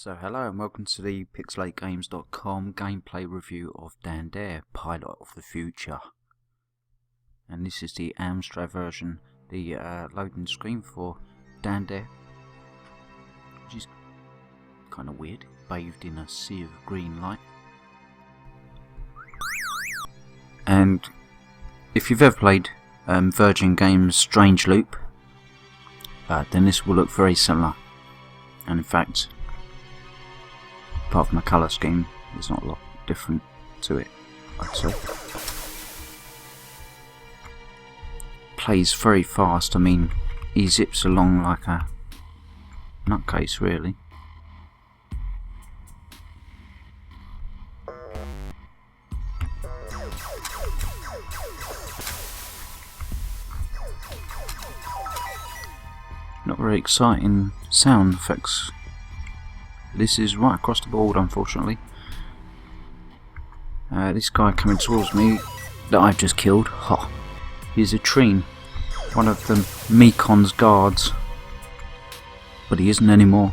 So hello and welcome to the pixelategames.com gameplay review of Dan Dare, Pilot of the Future. And this is the Amstrad version, the loading screen for Dan Dare, which is kind of weird, bathed in a sea of green light. And if you've ever played Virgin Games' Strange Loop, then this will look very similar. And in fact, apart from the colour scheme, there's not a lot different to it, I'd say. Plays very fast. I mean, he zips along like a nutcase, really. Not very exciting sound effects. This is right across the board, unfortunately. This guy coming towards me that I've just killed, he's a Treen, one of the Mekon's guards, but he isn't anymore.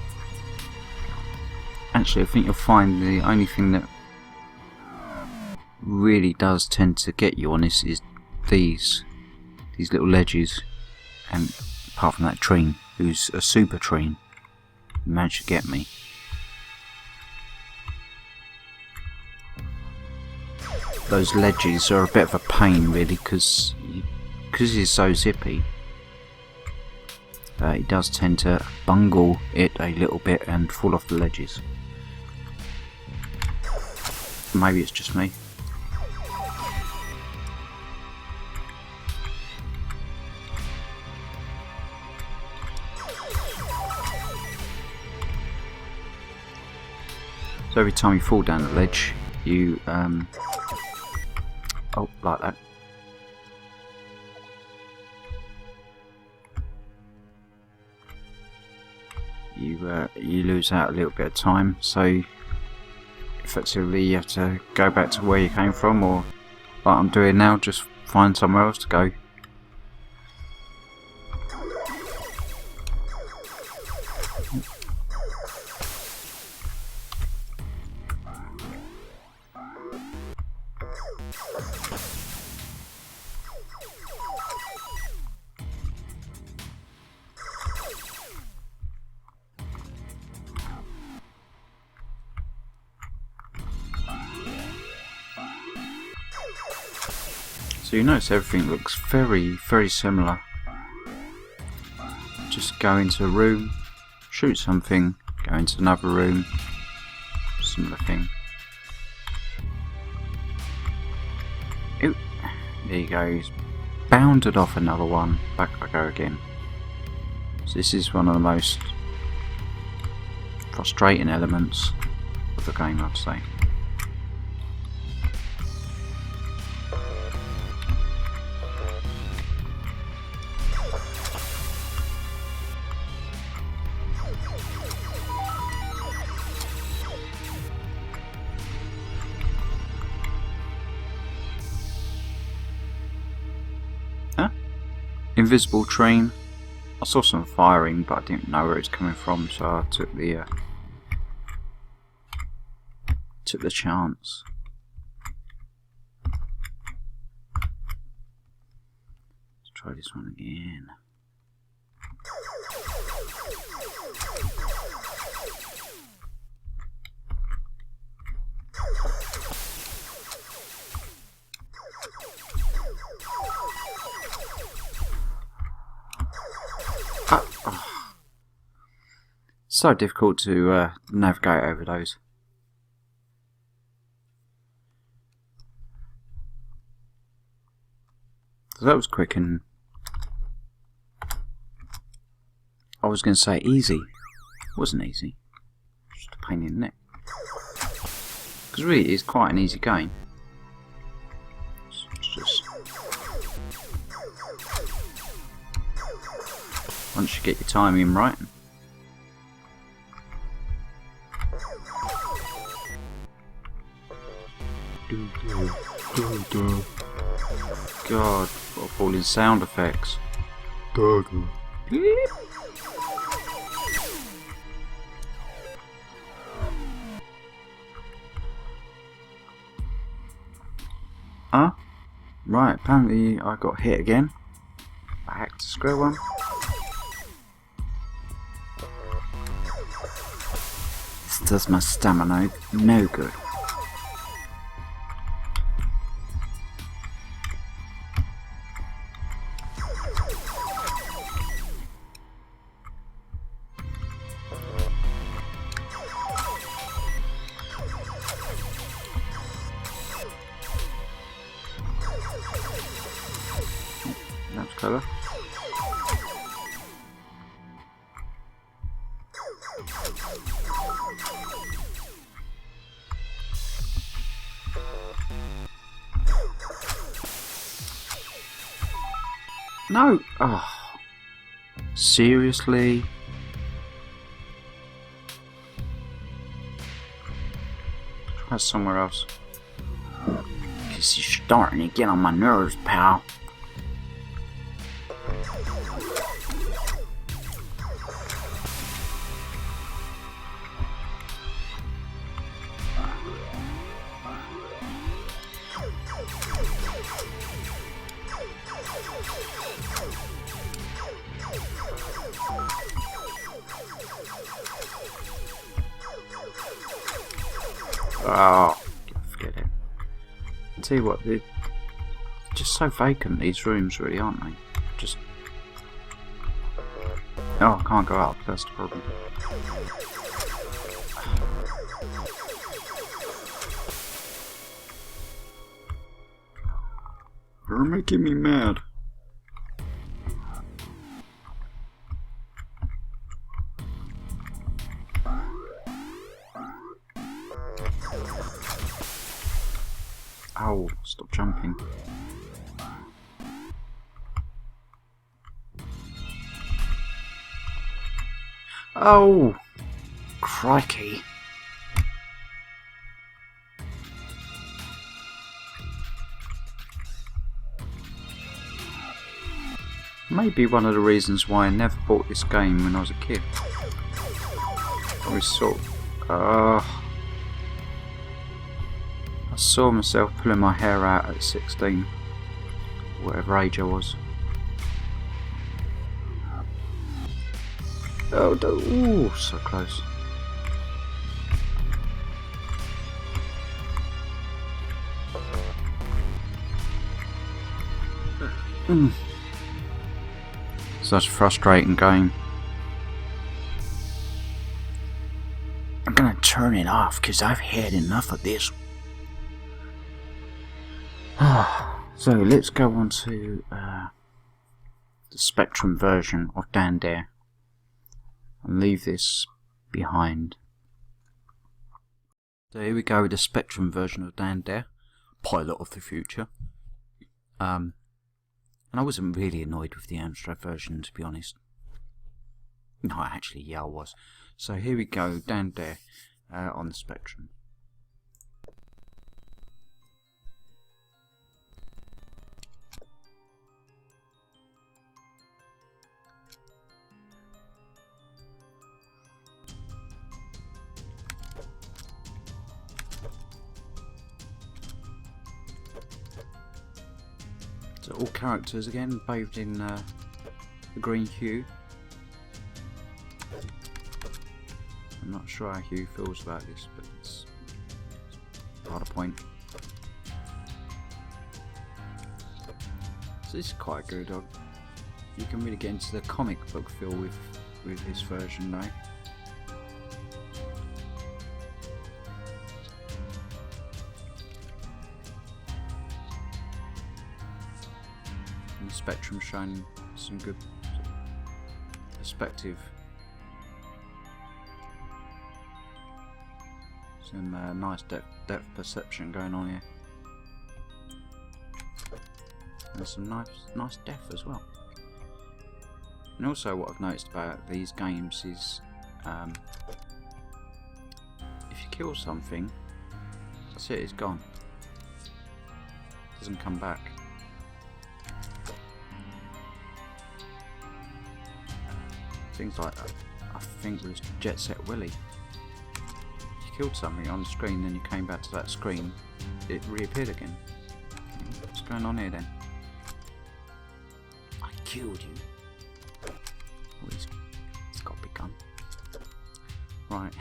Actually, I think you'll find the only thing that really does tend to get you on this is these little ledges, and apart from that Treen, who's a super Treen, he managed to get me. Those ledges are a bit of a pain, really, because he's so zippy. He does tend to bungle it a little bit and fall off the ledges. Maybe it's just me. So every time you fall down the ledge, you oh, like that. You lose out a little bit of time, so effectively you have to go back to where you came from, or like I'm doing now, just find somewhere else to go. So you notice everything looks very, very similar. Just go into a room, shoot something, go into another room, similar thing. Ooh, there you go, he's bounded off another one, back I go again. So this is one of the most frustrating elements of the game, I'd say. Invisible train. I saw some firing, but I didn't know where it's coming from, so I took the chance. Let's try this one again. So difficult to navigate over those. So that was quick, and I was going to say easy. It wasn't easy. Just a pain in the neck. Because really it is quite an easy game. It's just once you get your timing right. God, what all these sound effects. Huh? Right, apparently I got hit again. Back to square one. This does my stamina no good. That's clever. No! Oh. Seriously? Try somewhere else. This is starting to get on my nerves, pal. Oh, forget it. I'll tell you what, they're just so vacant, these rooms, really, aren't they? Just... Oh, I can't go up, that's the problem. You're making me mad. Ow, stop jumping. Oh, crikey. Maybe one of the reasons why I never bought this game when I was a kid. I saw myself pulling my hair out at 16, whatever age I was. Oh, ooh, so close. Such a frustrating game. I'm gonna turn it off because I've had enough of this. So let's go on to the Spectrum version of Dan Dare and leave this behind. So here we go with the Spectrum version of Dan Dare, pilot of the future. And I wasn't really annoyed with the Amstrad version, to be honest. No, actually, yeah, I was. So here we go, Dan Dare on the Spectrum. So all characters again bathed in the green hue. I'm not sure how Hugh feels about this, but it's not a point. So this is quite good. You can really get into the comic book feel with this version now. And the Spectrum showing some good perspective. Some nice depth perception going on here, and some nice depth as well. And also, what I've noticed about these games is, if you kill something, that's it. It's gone. It doesn't come back. Things like that. I think it was Jet Set Willy. Killed something on the screen, then you came back to that screen, it reappeared again. What's going on here then? I killed you. Oh, he's got a big gun. Right.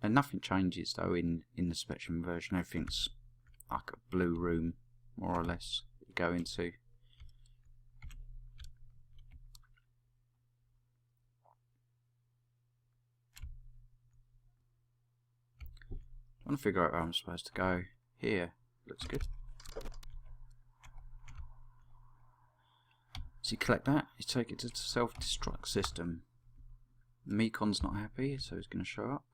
And nothing changes though in the Spectrum version. Everything's like a blue room, more or less, that you go into. I want to figure out where I'm supposed to go. Here, looks good. So you collect that, you take it to the self-destruct system. Mekon's not happy, so he's going to show up.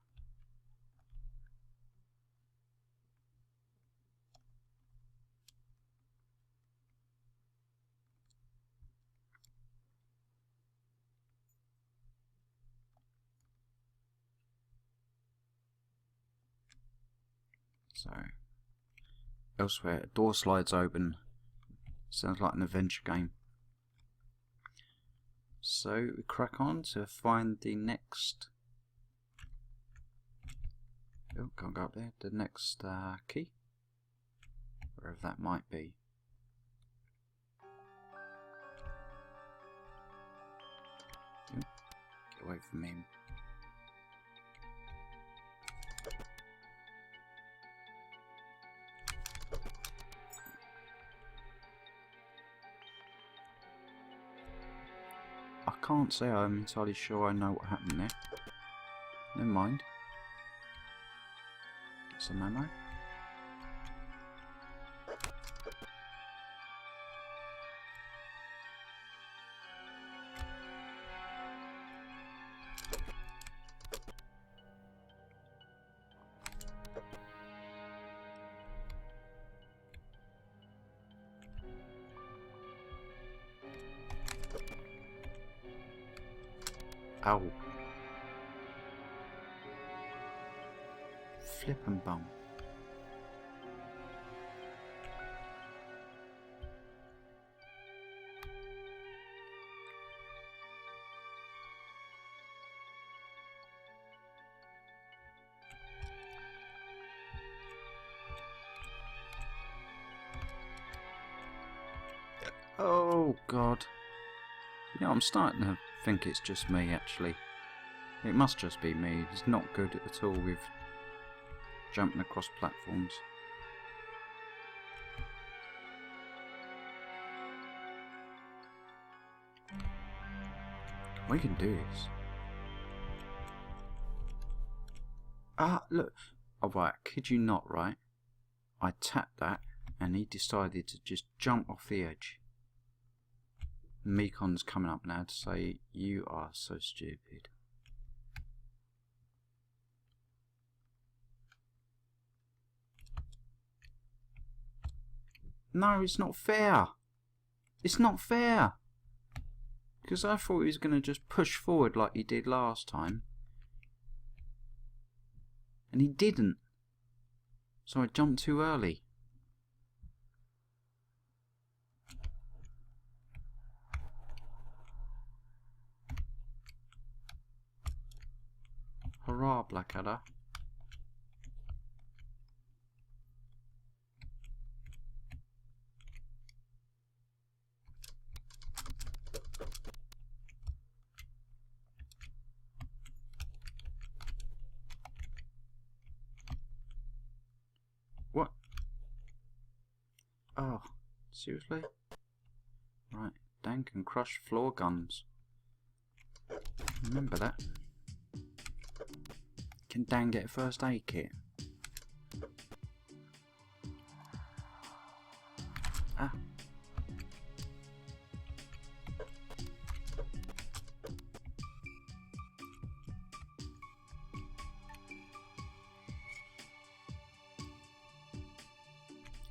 So, elsewhere, a door slides open. Sounds like an adventure game. So, we crack on to find the next... Oh, can't go up there. The next key. Wherever that might be. Oh, get away from him. I can't say I'm entirely sure I know what happened there. Never mind. Get some ammo. Ow. Flip and bum. Oh God. Yeah, I'm starting to think it's just me actually. It must just be me. It's not good at all with jumping across platforms. We can do this. Ah, look. Oh, right, kid you not, right? I tapped that and he decided to just jump off the edge. Mekon's coming up now to say, you are so stupid. No, it's not fair. It's not fair. Because I thought he was going to just push forward like he did last time. And he didn't. So I jumped too early. Hurrah, Blackadder. What? Oh, seriously? Right, Dan can crush floor guns. Remember that. Can Dan get a first aid kit? Ah.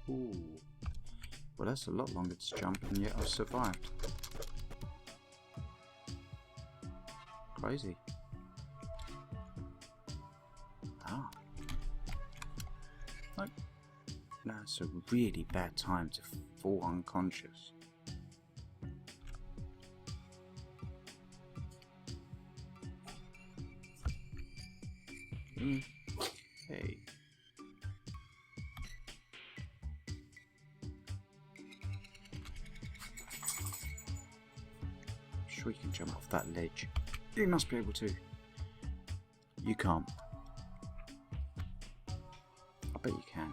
Ooh. Well, that's a lot longer to jump, and yet I survived. Crazy. Ah. Nope. No, it's a really bad time to fall unconscious. Okay. Sure you can jump off that ledge. You must be able to. You can't. I bet you can.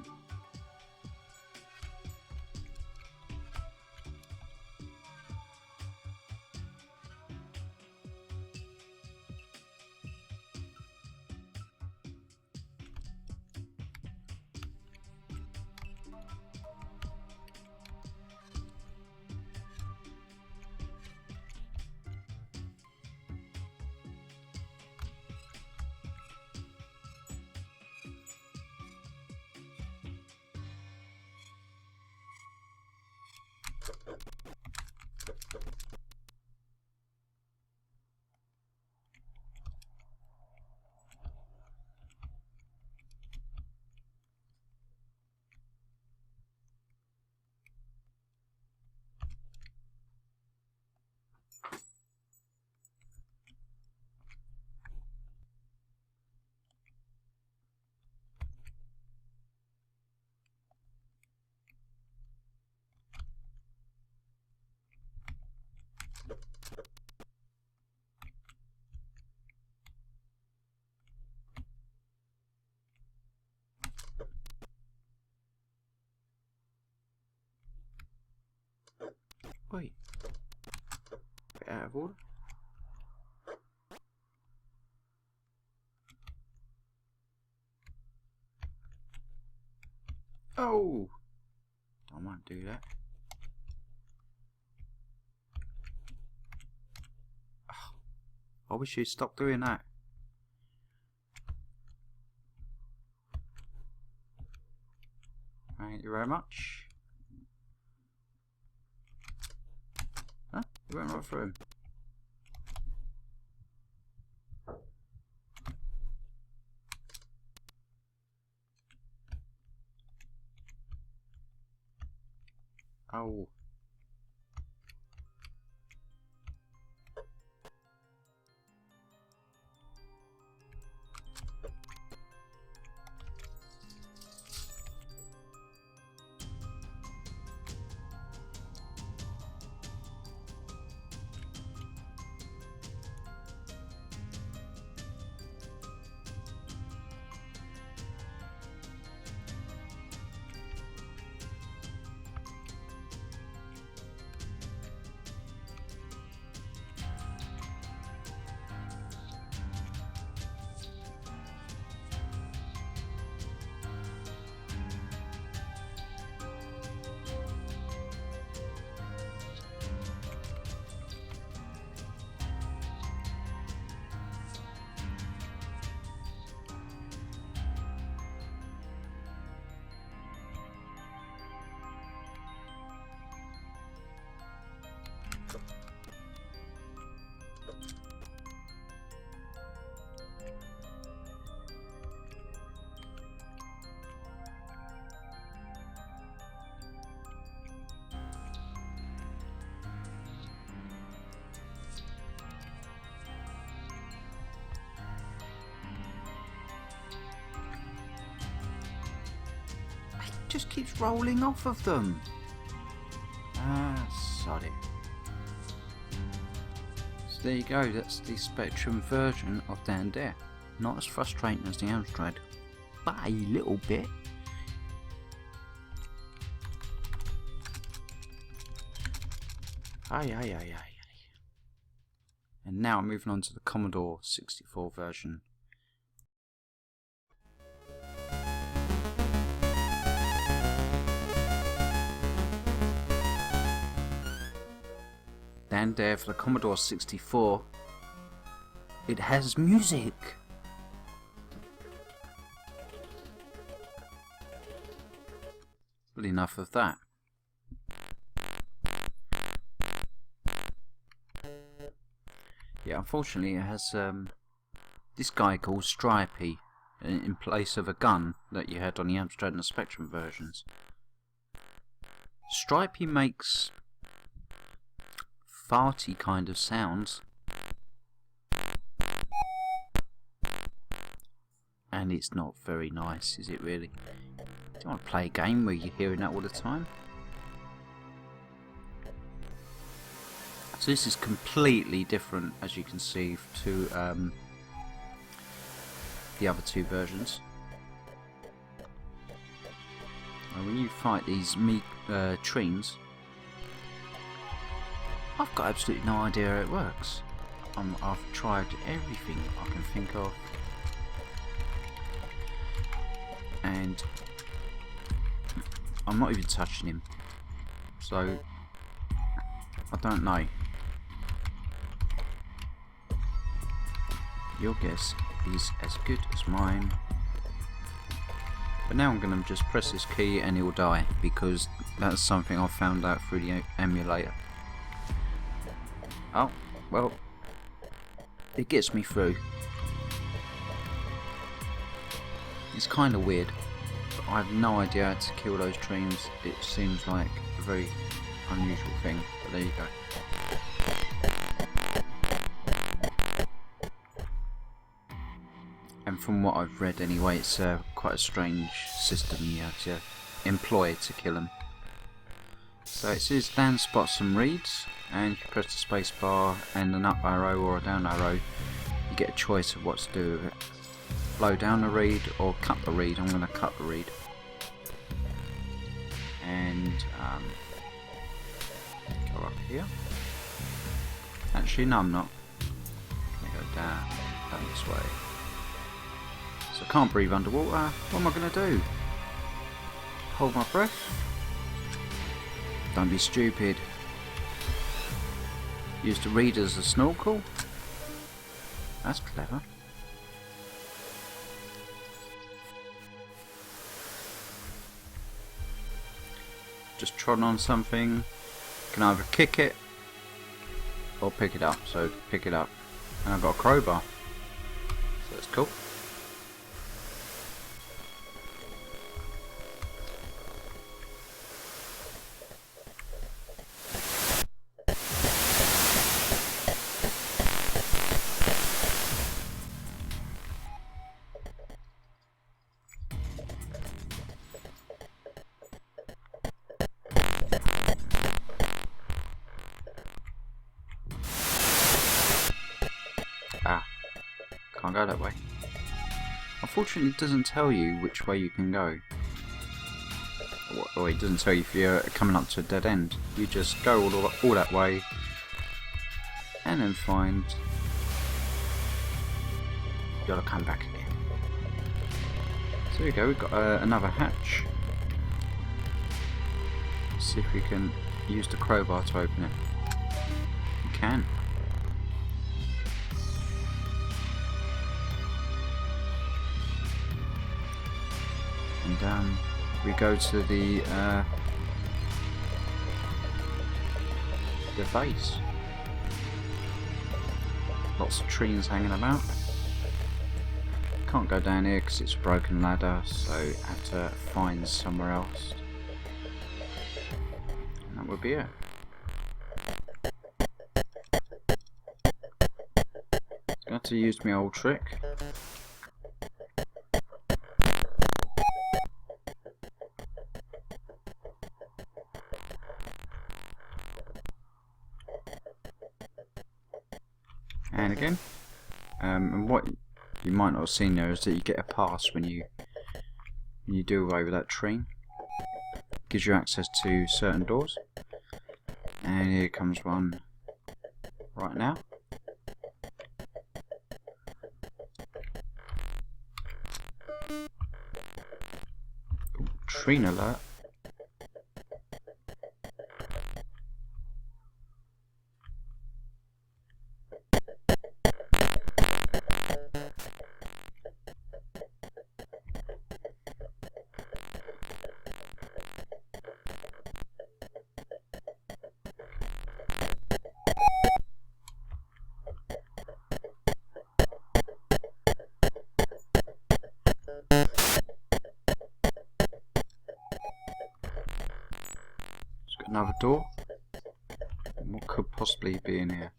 Wait. Bit out of order. Oh! I won't do that. I wish you'd stop doing that. Thank you very much. Huh? You went right through him. Oh. Just keeps rolling off of them. Ah, sod it. So there you go, that's the Spectrum version of Dan Dare. Not as frustrating as the Amstrad, but a little bit. Aye. And now I'm moving on to the Commodore 64 version. Dan Dare for the Commodore 64. It has music. Well, enough of that. Yeah, unfortunately it has this guy called Stripey in place of a gun that you had on the Amstrad and the Spectrum versions. Stripey makes farty kind of sounds, and it's not very nice, is it really? Do you want to play a game where you're hearing that all the time? So this is completely different, as you can see, to the other two versions. When you fight these trees, I've got absolutely no idea how it works. I've tried everything I can think of, and I'm not even touching him, so I don't know. Your guess is as good as mine. But now I'm going to just press this key and it will die, because that's something I found out through the emulator. Oh, well, it gets me through. It's kind of weird, but I have no idea how to kill those trees. It seems like a very unusual thing, but there you go. And from what I've read anyway, it's quite a strange system you have to employ to kill them. So it says down spot some reeds, and if you press the space bar and an up arrow or a down arrow, you get a choice of what to do with it. Blow down the reed or cut the reed. I'm going to cut the reed. And go up here. Actually no, I'm not. I'm going to go down this way. So I can't breathe underwater. What am I going to do? Hold my breath? Don't be stupid. Use the reed as a snorkel? That's clever. Just trod on something. You can either kick it or pick it up. So pick it up. And I've got a crowbar. So that's cool. Ah, can't go that way. Unfortunately, it doesn't tell you which way you can go. Or it doesn't tell you if you're coming up to a dead end. You just go all that way, and then find you gotta come back again. So there we go. We've got another hatch. Let's see if we can use the crowbar to open it. We can. And we go to the base. Lots of trees hanging about. Can't go down here because it's a broken ladder, so I have to find somewhere else. And that would be it. Got to use my old trick. And again, and what you might not have seen there is that you get a pass when you do away with that tree. It gives you access to certain doors, and here comes one right now. Ooh, tree alert. Another door. What could possibly be in here?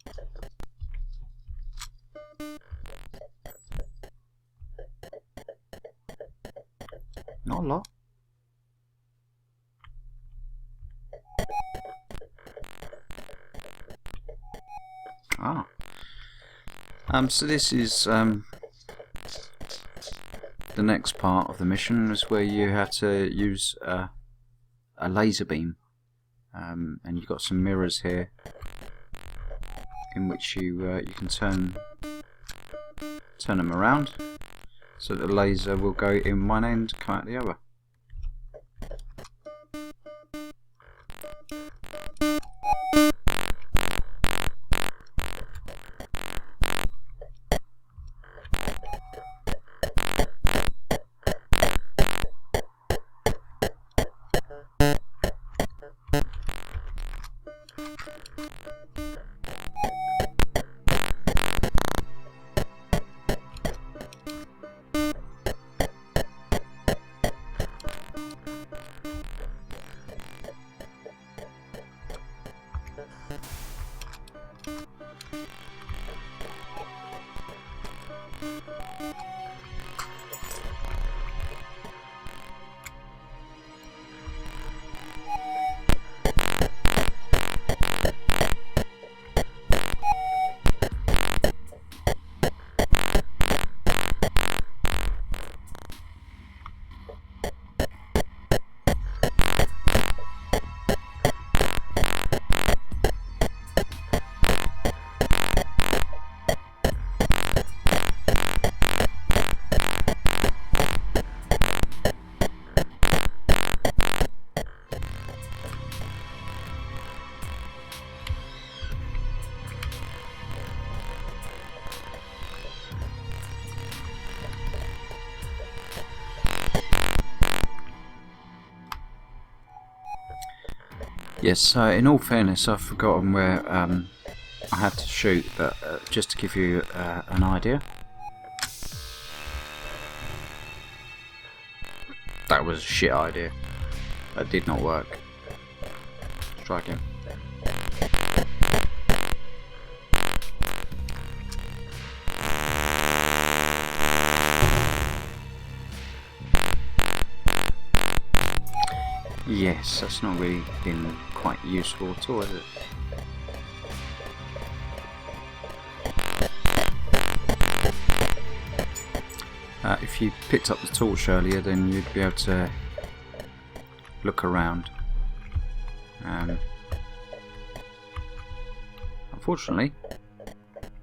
Not a lot. Ah. So this is the next part of the mission, is where you have to use a laser beam, and you've got some mirrors here in which you can turn them around so the laser will go in one end, come out the other. Yes, in all fairness, I've forgotten where I had to shoot, but just to give you an idea. That was a shit idea. That did not work. Let's try again. Yes, that's not really been quite useful at all, is it? If you picked up the torch earlier, then you'd be able to look around. Unfortunately,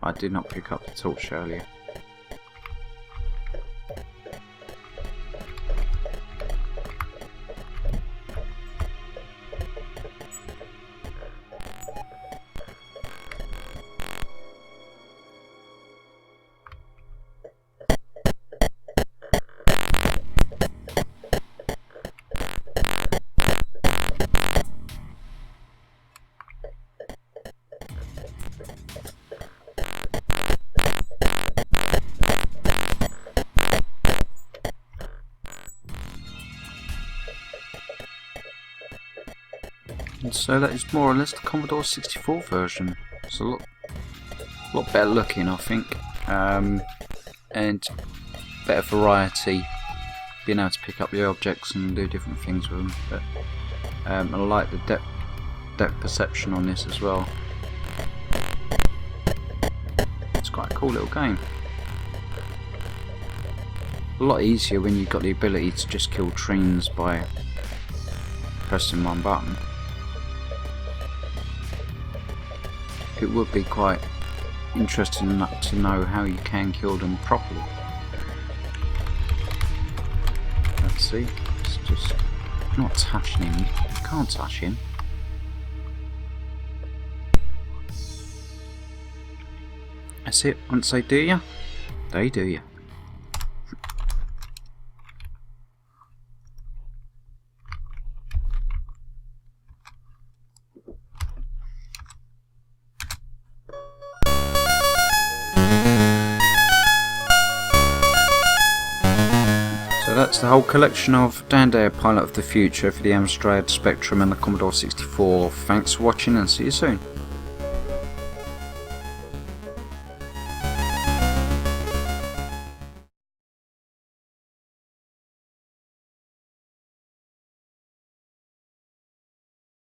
I did not pick up the torch earlier. And so that is more or less the Commodore 64 version. It's a lot better looking, I think, and better variety, being able to pick up the objects and do different things with them. But I like the depth perception on this as well. It's quite a cool little game. A lot easier when you've got the ability to just kill trains by pressing one button. It would be quite interesting to know how you can kill them properly. Let's see, it's just not touching him. You can't touch him. That's it, once they do you, they do you. So that's the whole collection of Dan Dare Pilot of the Future for the Amstrad Spectrum and the Commodore 64. Thanks for watching and see you soon.